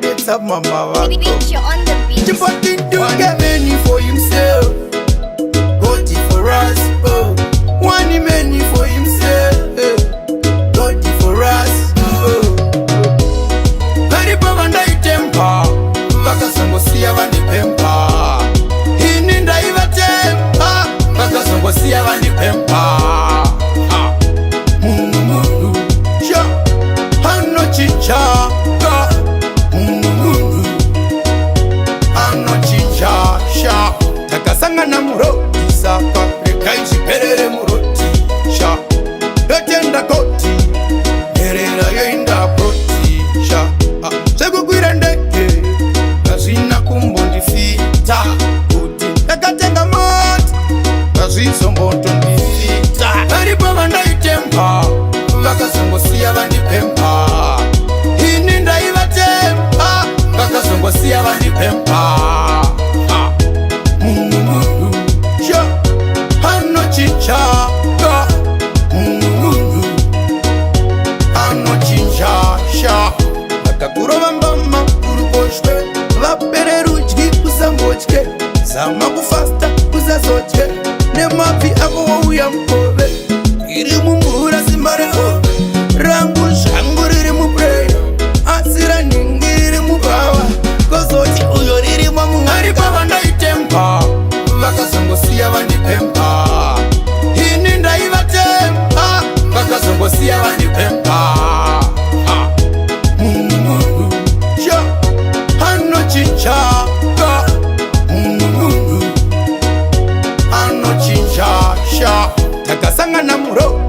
Data mama wako on the beat. Chipati do get many for himself. God for us, oh. One many for himself, God for us, oh. Very bavanda itempa, baka songo siya vani pempa. Hini ndaiva tempa, baka songo siya vani pempa. Mungu, sha, hano chicha. Takasanga na muroti sapa rekaishi perere muroti sha dotenda koti perera yoinda proti sha sego gwirendeke kazina kumbondi fita kuti takatenga moti kazizo mbondo ndifita ari baba ndaitempa vakazongo siya vandi pempa ini ndaiva tempa vakazongo siya vandi pempa. Zama kufasta kuzazoche nemapi ako wauya mkove iri mumbura simbare ove rangu shangu riri mupreya asira ningi riri mubawa kozochi uyo riri mwamungari baba ndaitempa vakazongo siya vandi pempa ini ndaiva tempa vakazongo siya vandi pempa. Mungu sha hano chicha takasanga na muro